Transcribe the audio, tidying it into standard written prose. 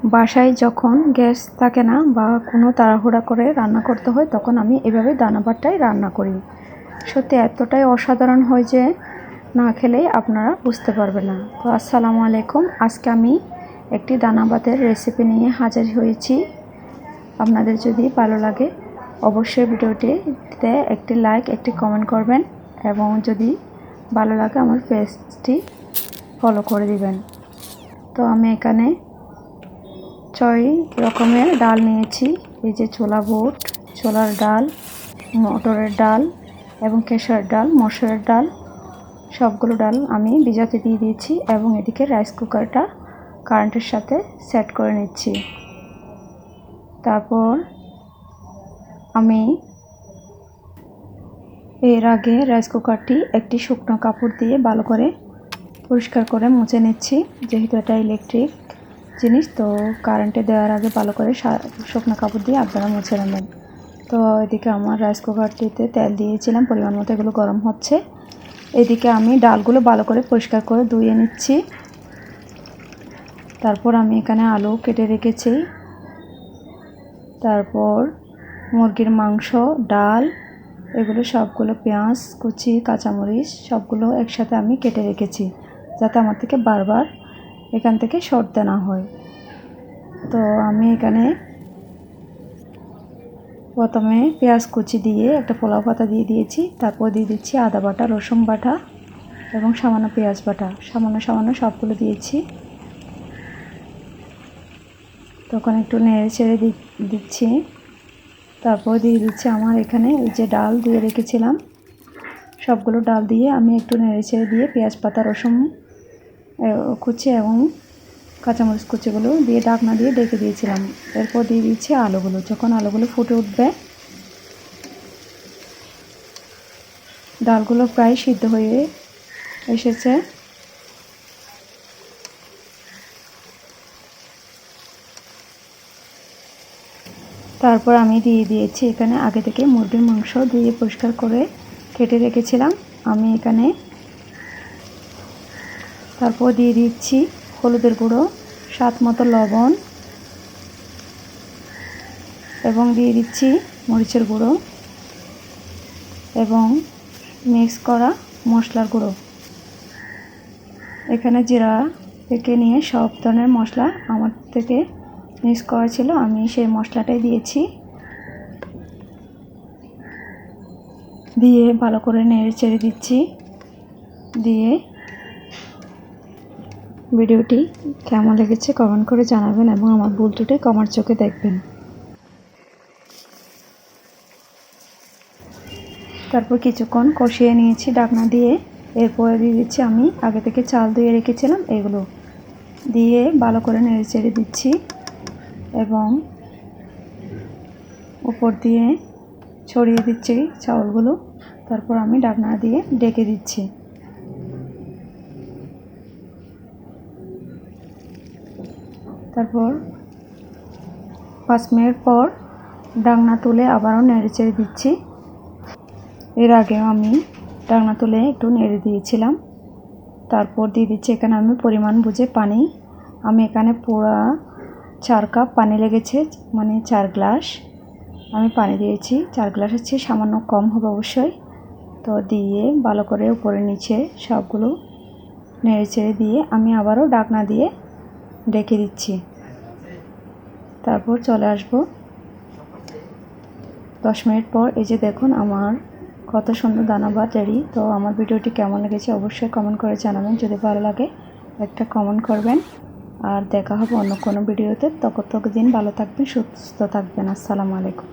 বাসায় যখন গ্যাস থাকে না বা কোনো তাড়াহুড়া করে রান্না করতে হয় তখন আমি এভাবে দানা ভাতটাই রান্না করি। সত্যি এতটাই অসাধারণ হয় যে না খেলেই আপনারা বুঝতে পারবেন না। তো আসসালামু আলাইকুম, আজকে আমি একটি দানা ভাতের রেসিপি নিয়ে হাজির হয়েছি। আপনাদের যদি ভালো লাগে অবশ্যই ভিডিওটিতে একটি লাইক একটি কমেন্ট করবেন এবং যদি ভালো লাগে আমার পেজটি ফলো করে দিবেন। তো আমি এখানে 6 রকমের ডাল নিয়েছি। এই যে ছোলা বুট, ছোলার ডাল, মটরের ডাল এবং কেশর ডাল, মসুরের ডাল, সবগুলো ডাল আমি ভিজাতে দিয়ে দিয়েছি এবং এদিকে রাইস কুকারটা কারেন্টের সাথে সেট করে নিচ্ছি। তারপর আমি এর আগে রাইস কুকারটি একটি শুকনো কাপড় দিয়ে ভালো করে পরিষ্কার করে মুছে নিচ্ছি, যেহেতু এটা ইলেকট্রিক জিনিস। তো কারেন্টে দেওয়ার আগে ভালো করে শুকনো কাপড় দিয়ে আপনারা মুছে নেবেন। তো এদিকে আমার রাইস কুকারটিতে তেল দিয়েছিলাম পরিমাণ মতো, এগুলো গরম হচ্ছে। এদিকে আমি ডালগুলো ভালো করে পরিষ্কার করে ধুয়ে নিচ্ছি। তারপর আমি এখানে আলু কেটে রেখেছি, তারপর মুরগির মাংস, ডাল, এগুলো সবগুলো, পেঁয়াজ কুচি, কাঁচামরিচ সবগুলো একসাথে আমি কেটে রেখেছি, যাতে আমার থেকে বারবার এখান থেকে সরতে না হয়। তো আমি এখানে প্রথমে পেঁয়াজ কুচি দিয়ে একটা পোলাও পাতা দিয়ে দিয়েছি, তারপর দিয়ে দিচ্ছি আদা বাটা, রসুন বাটা এবং সামান্য পেঁয়াজ বাটা, সামান্য সবগুলো দিয়েছি। তখন একটু নেড়ে ছেড়ে দিচ্ছি। তারপর দিয়ে দিচ্ছি আমার এখানে এই যে ডাল দিয়ে রেখেছিলাম, সবগুলো ডাল দিয়ে আমি একটু নেড়ে ছেড়ে দিয়ে পেঁয়াজ পাতা, রসুন কুচি এবং কাঁচামরিচ কুচিগুলো দিয়ে ঢাকনা দিয়ে ডেকে দিয়েছিলাম। এরপর দিয়ে দিচ্ছি আলুগুলো। যখন আলুগুলো ফুটে উঠবে, ডালগুলো প্রায় সিদ্ধ হয়ে এসেছে। তারপর আমি দিয়ে দিয়েছি এখানে আগে থেকে মুরগির মাংস দিয়ে পরিষ্কার করে কেটে রেখেছিলাম আমি এখানে। তারপর দিয়ে দিচ্ছি হলুদের গুঁড়ো, স্বাদ মতো লবণ এবং দিয়ে দিচ্ছি মরিচের গুঁড়ো এবং মিক্স করা মশলার গুঁড়ো। এখানে জিরা থেকে নিয়ে সব ধরনের মশলা আমার থেকে মিক্স করা ছিল, আমি সেই মশলাটাই দিয়েছি। দিয়ে ভালো করে নেড়ে চেড়ে দিচ্ছি। দিয়ে ভিডিওটি কেমন লেগেছে কমেন্ট করে জানাবেন এবং আমার ভুল ত্রুটি ক্ষমার চোখে দেখবেন। তারপর কিছুক্ষণ কষিয়ে নিয়েছি ঢাকনা দিয়ে। এরপরে দিয়ে দিচ্ছি আমি আগে থেকে চাল ধুয়ে রেখেছিলাম, এগুলো দিয়ে ভালো করে নেড়ে চেড়ে দিচ্ছি এবং উপর দিয়ে ছড়িয়ে দিচ্ছি চাউলগুলো। তারপর আমি ঢাকনা দিয়ে ঢেকে দিচ্ছি। তারপর 5 মিনিট পর ঢাকনা তুলে আবারও নেড়ে চেড়ে দিচ্ছি। এর আগেও আমি ঢাকনা তুলে একটু নেড়ে দিয়েছিলাম। তারপর দিয়ে দিচ্ছি এখানে আমি পরিমাণ বুঝে পানি। আমি এখানে পুরো 4 কাপ পানি লেগেছে, মানে 4 গ্লাস আমি পানি দিয়েছি। 4 গ্লাসের চেয়ে সামান্য কম হবে অবশ্যই। তো দিয়ে ভালো করে উপরে নিচে সবগুলো নেড়ে চেড়ে দিয়ে আমি আবারও ঢাকনা দিয়ে ঢেকে দিচ্ছি। তারপর চলে আসবো 10 মিনিট পর। এই যে দেখুন আমার কত সুন্দর দানা ভাত রেডি। তো আমার ভিডিওটি কেমন লেগেছে অবশ্যই কমেন্ট করে জানাবেন। যদি ভালো লাগে একটা কমেন্ট করবেন। আর দেখা হবে অন্য কোনো ভিডিওতে। ততদিন ভালো থাকবেন, সুস্থ থাকবেন। আসসালামু আলাইকুম।